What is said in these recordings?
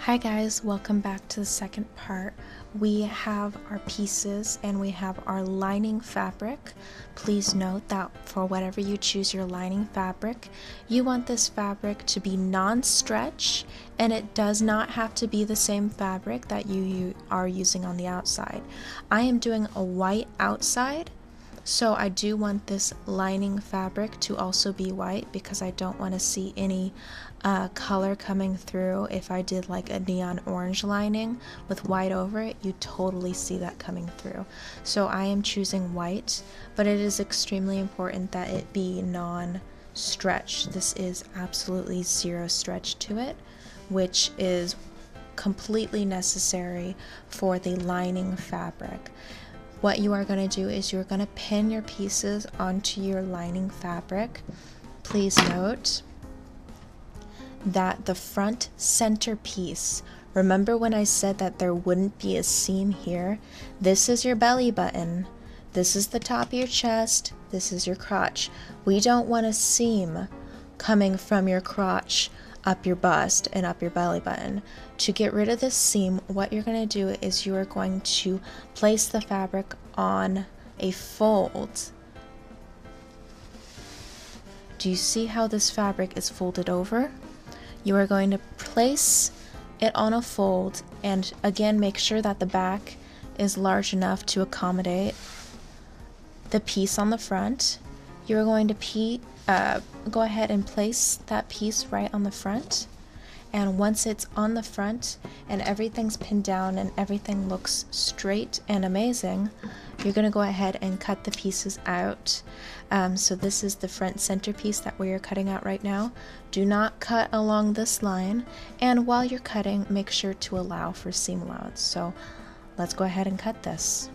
Hi guys, welcome back to the second part. We have our pieces and we have our lining fabric. Please note that for whatever you choose your lining fabric, you want this fabric to be non-stretch, and it does not have to be the same fabric that you are using on the outside. I am doing a white outside, so I do want this lining fabric to also be white because I don't want to see any color coming through. If I did like a neon orange lining with white over it, you totally see that coming through. So I am choosing white, but it is extremely important that it be non-stretch. This is absolutely zero stretch to it, which is completely necessary for the lining fabric. What you are going to do is you're going to pin your pieces onto your lining fabric. Please note that the front center piece, remember when I said that there wouldn't be a seam here? This is your belly button, this is the top of your chest, this is your crotch. We don't want a seam coming from your crotch up your bust and up your belly button. To get rid of this seam, what you're going to do is you are going to place the fabric on a fold. Do you see how this fabric is folded over? You are going to place it on a fold, and again make sure that the back is large enough to accommodate the piece on the front. You're going to go ahead and place that piece right on the front, and once it's on the front and everything's pinned down and everything looks straight and amazing, you're going to go ahead and cut the pieces out. So this is the front center piece that we are cutting out right now. Do not cut along this line, and while you're cutting, make sure to allow for seam allowance. So let's go ahead and cut this.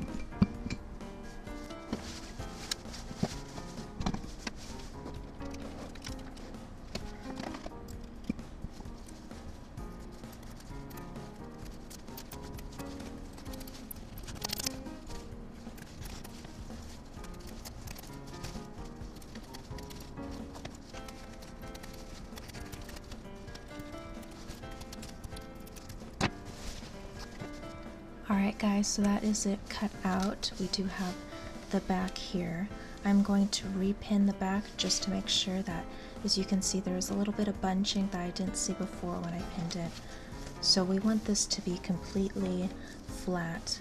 Alright guys, so that is it cut out. We do have the back here. I'm going to repin the back just to make sure that, as you can see, there's a little bit of bunching that I didn't see before when I pinned it. So we want this to be completely flat.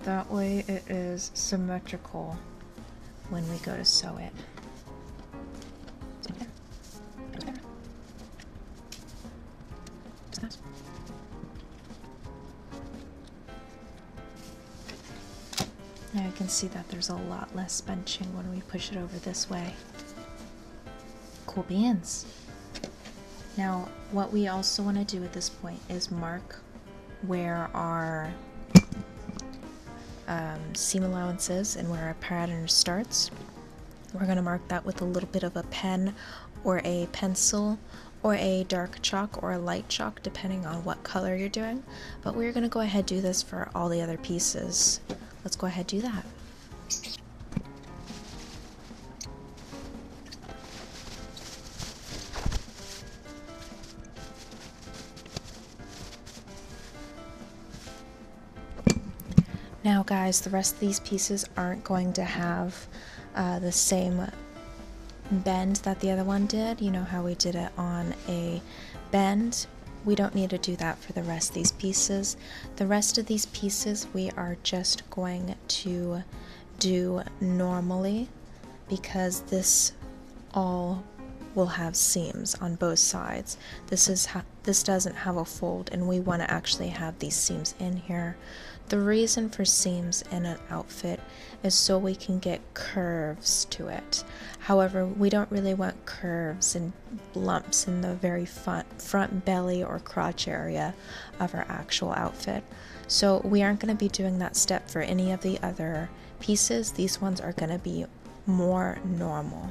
That way it is symmetrical when we go to sew it. Now you can see that there's a lot less bunching when we push it over this way. Cool beans. Now what we also want to do at this point is mark where our seam allowances and where our pattern starts. We're going to mark that with a little bit of a pen or a pencil or a dark chalk or a light chalk, depending on what color you're doing. But we're going to go ahead and do this for all the other pieces. Let's go ahead and do that. Now guys, the rest of these pieces aren't going to have the same bend that the other one did. You know how we did it on a bend? We don't need to do that for the rest of these pieces. The rest of these pieces we are just going to do normally, because this all will have seams on both sides. This doesn't have a fold, and we want to actually have these seams in here. The reason for seams in an outfit is so we can get curves to it. However, we don't really want curves and lumps in the very front belly or crotch area of our actual outfit. So we aren't going to be doing that step for any of the other pieces. These ones are going to be more normal.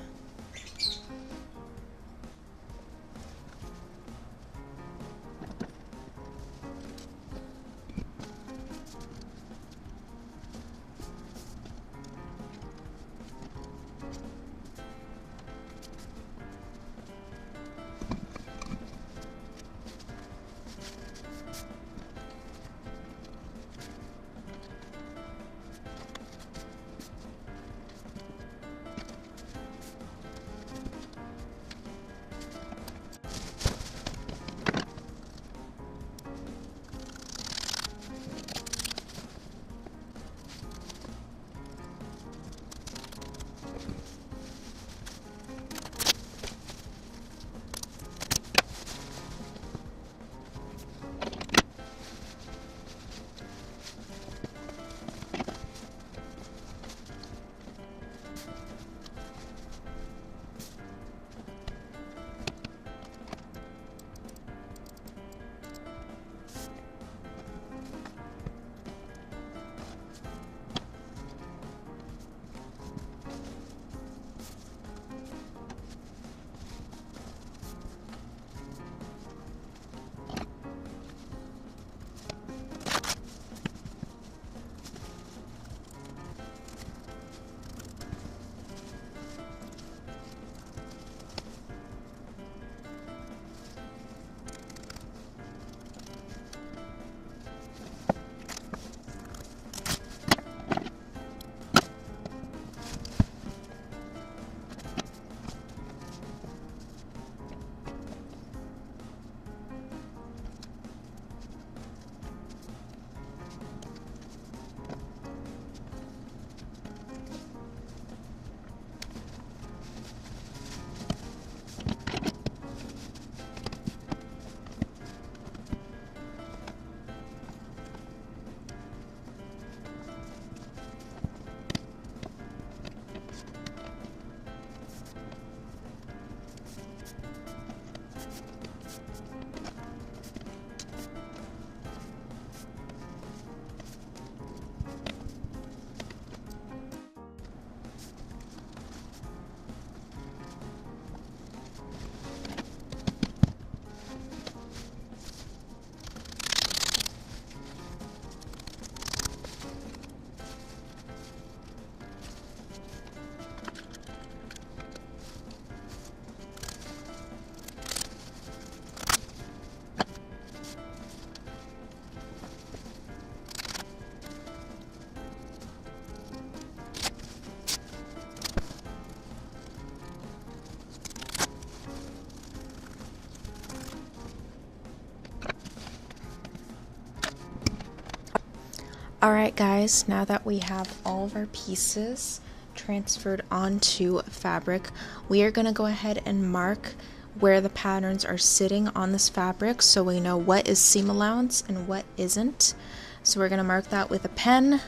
Alright guys, now that we have all of our pieces transferred onto fabric, we are going to go ahead and mark where the patterns are sitting on this fabric so we know what is seam allowance and what isn't. So we're going to mark that with a pen,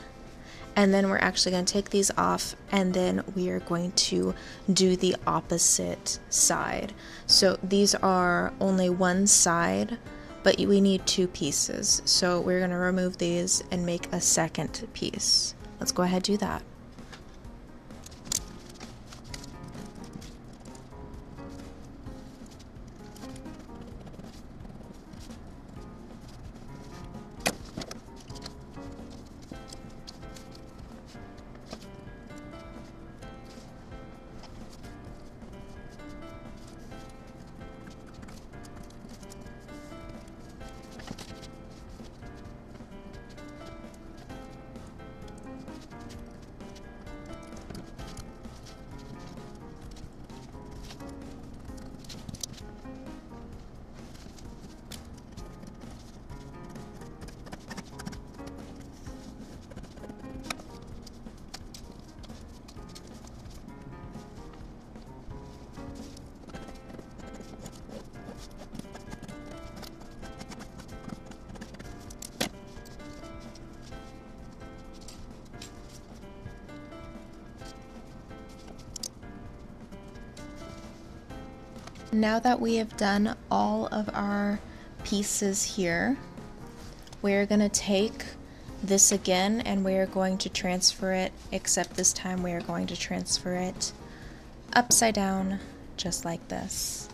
and then we're actually going to take these off, and then we are going to do the opposite side. So these are only one side, but we need two pieces. So we're going to remove these and make a second piece. Let's go ahead and do that. Now that we have done all of our pieces here, we're going to take this again and we are going to transfer it, except this time we are going to transfer it upside down, just like this.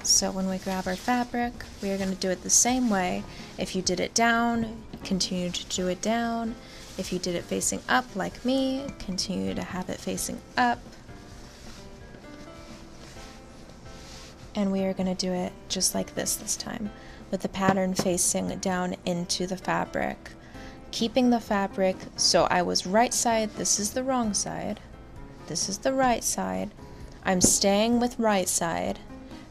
So when we grab our fabric, we are going to do it the same way. If you did it down, continue to do it down. If you did it facing up like me, continue to have it facing up. And we are going to do it just like this time, with the pattern facing down into the fabric. Keeping the fabric, so I was right side, this is the wrong side, this is the right side. I'm staying with right side,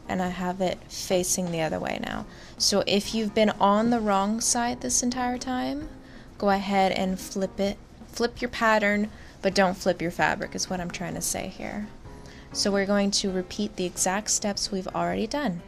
and I have it facing the other way now. So if you've been on the wrong side this entire time, go ahead and flip it. Flip your pattern, but don't flip your fabric, is what I'm trying to say here. So we're going to repeat the exact steps we've already done.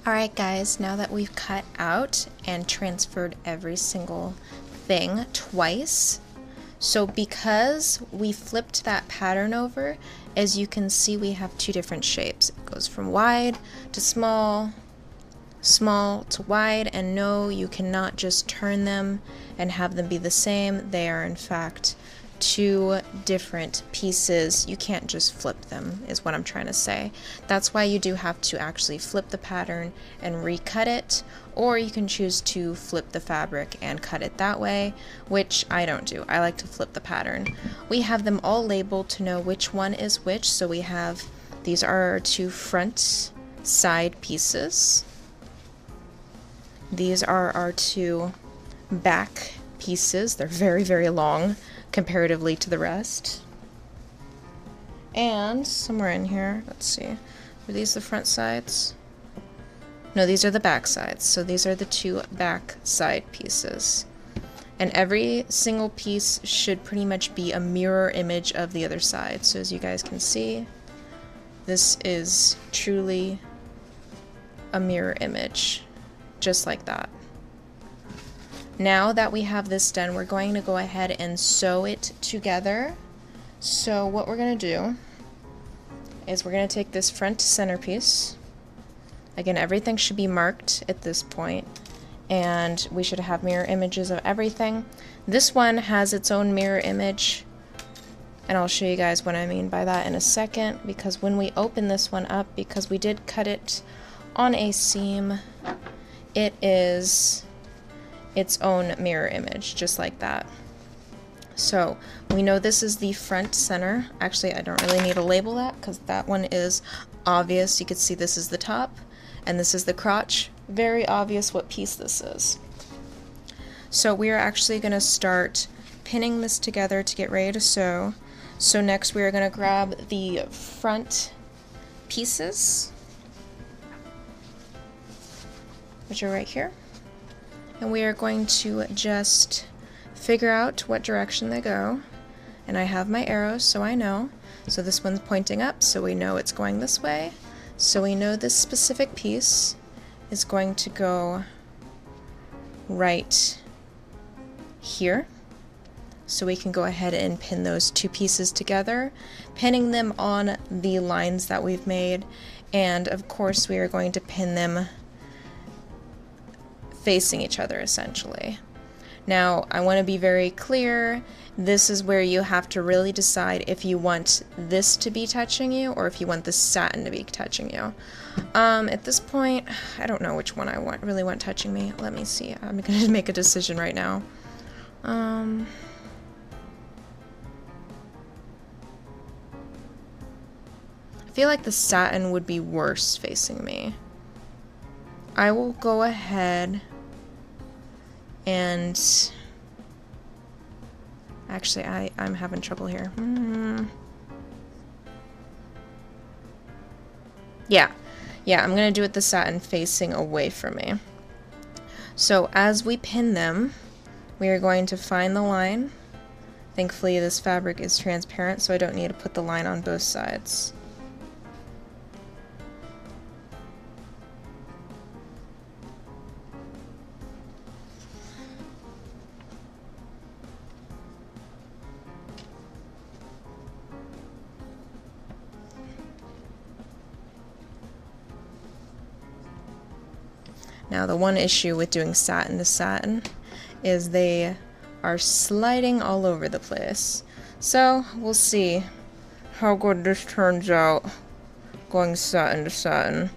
Alright guys, now that we've cut out and transferred every single thing twice, so because we flipped that pattern over, as you can see we have two different shapes. It goes from wide to small, small to wide, and no, you cannot just turn them and have them be the same. They are in fact two different pieces. You can't just flip them, is what I'm trying to say. That's why you do have to actually flip the pattern and recut it, or you can choose to flip the fabric and cut it that way, which I don't do. I like to flip the pattern. We have them all labeled to know which one is which, so we have, these are our two front side pieces. These are our two back pieces. They're very, very long comparatively to the rest. And somewhere in here, let's see, are these the front sides? No, these are the back sides. So these are the two back side pieces. And every single piece should pretty much be a mirror image of the other side. So as you guys can see, this is truly a mirror image, just like that. Now that we have this done, we're going to go ahead and sew it together. So what we're going to do is we're going to take this front centerpiece. Again, everything should be marked at this point, and we should have mirror images of everything. This one has its own mirror image, and I'll show you guys what I mean by that in a second, because when we open this one up, because we did cut it on a seam, it is its own mirror image, just like that. So we know this is the front center. Actually, I don't really need to label that because that one is obvious. You can see this is the top and this is the crotch. Very obvious what piece this is. So we are actually going to start pinning this together to get ready to sew. So next we are going to grab the front pieces, which are right here. And we are going to just figure out what direction they go. And I have my arrows, so I know. So this one's pointing up, so we know it's going this way. So we know this specific piece is going to go right here. So we can go ahead and pin those two pieces together, pinning them on the lines that we've made. And of course we are going to pin them facing each other, essentially. Now, I want to be very clear, this is where you have to really decide if you want this to be touching you or if you want the satin to be touching you. At this point, I don't know which one I really want touching me. Let me see. I'm going to make a decision right now. I feel like the satin would be worse facing me. I will go ahead and actually I'm having trouble here. Yeah, I'm gonna do it the satin facing away from me. So as we pin them, we are going to find the line. Thankfully this fabric is transparent, so I don't need to put the line on both sides. Now the one issue with doing satin to satin is they are sliding all over the place. So we'll see how good this turns out going satin to satin.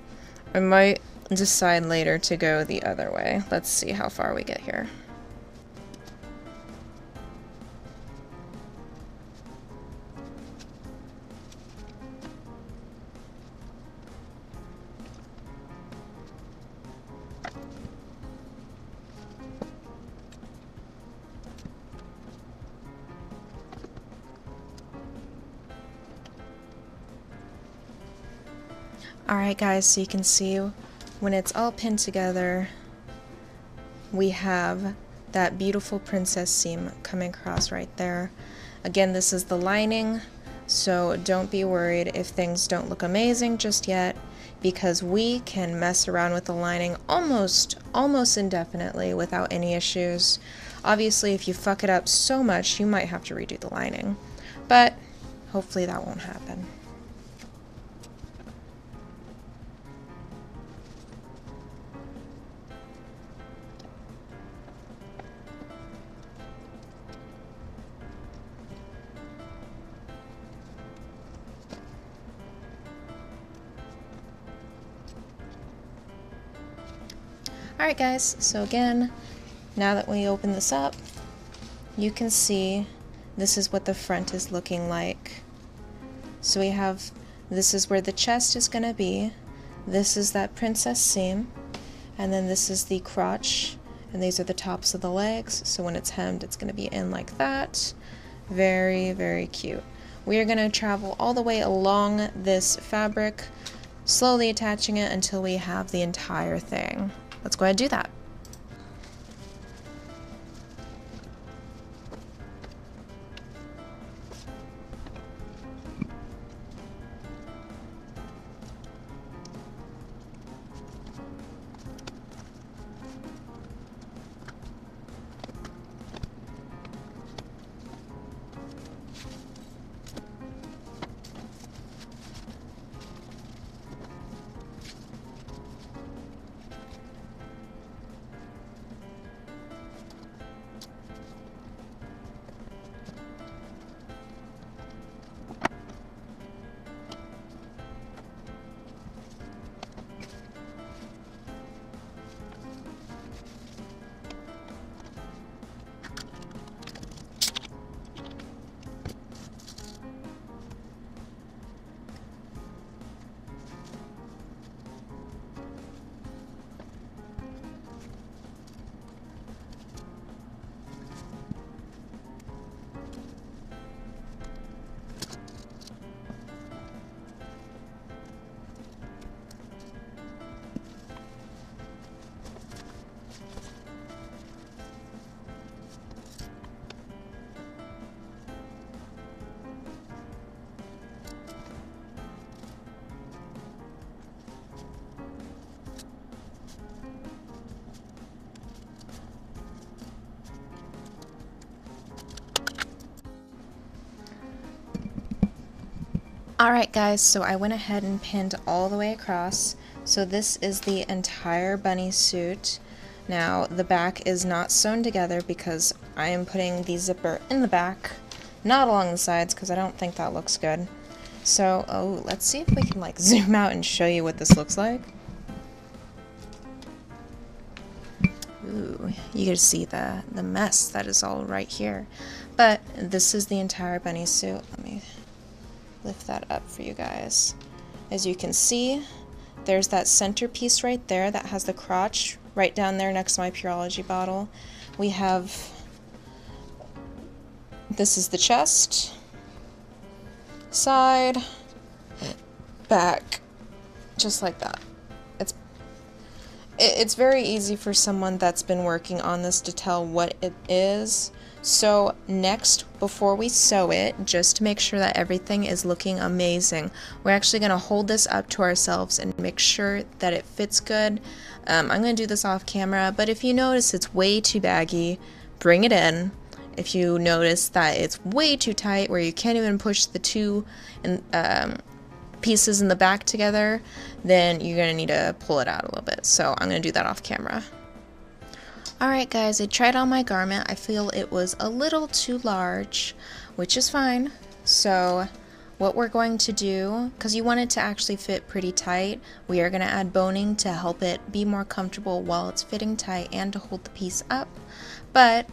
I might decide later to go the other way. Let's see how far we get here. Alright guys, so you can see when it's all pinned together, we have that beautiful princess seam coming across right there. Again, this is the lining, so don't be worried if things don't look amazing just yet, because we can mess around with the lining almost indefinitely without any issues. Obviously, if you fuck it up so much, you might have to redo the lining, but hopefully that won't happen. Alright guys, so again, now that we open this up, you can see this is what the front is looking like. So we have, this is where the chest is going to be, this is that princess seam, and then this is the crotch, and these are the tops of the legs, so when it's hemmed it's going to be in like that. Very, very cute. We are going to travel all the way along this fabric, slowly attaching it until we have the entire thing. Let's go ahead and do that. Alright guys, so I went ahead and pinned all the way across. So this is the entire bunny suit. Now the back is not sewn together because I am putting the zipper in the back, not along the sides because I don't think that looks good. So, oh, let's see if we can like zoom out and show you what this looks like. Ooh, you can see the mess that is all right here. But this is the entire bunny suit. Let me lift that up for you guys. As you can see, there's that centerpiece right there that has the crotch right down there next to my Pureology bottle. We have, this is the chest, side, back, just like that. It's very easy for someone that's been working on this to tell what it is. So next, before we sew it, just to make sure that everything is looking amazing, we're actually going to hold this up to ourselves and make sure that it fits good. I'm going to do this off camera, but if you notice it's way too baggy, bring it in. If you notice that it's way too tight where you can't even push the two pieces in the back together, then you're going to need to pull it out a little bit. So I'm going to do that off camera. Alright guys, I tried on my garment. I feel it was a little too large, which is fine. So what we're going to do, because you want it to actually fit pretty tight, we are going to add boning to help it be more comfortable while it's fitting tight and to hold the piece up. But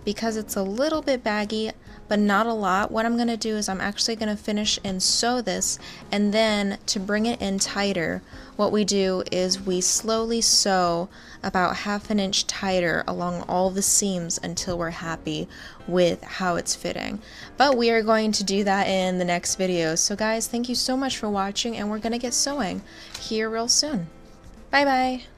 because it's a little bit baggy, but not a lot, what I'm going to do is I'm actually going to finish and sew this, and then to bring it in tighter, what we do is we slowly sew about 1/2 inch tighter along all the seams until we're happy with how it's fitting. But we are going to do that in the next video. So guys, thank you so much for watching, and we're going to get sewing here real soon. Bye bye!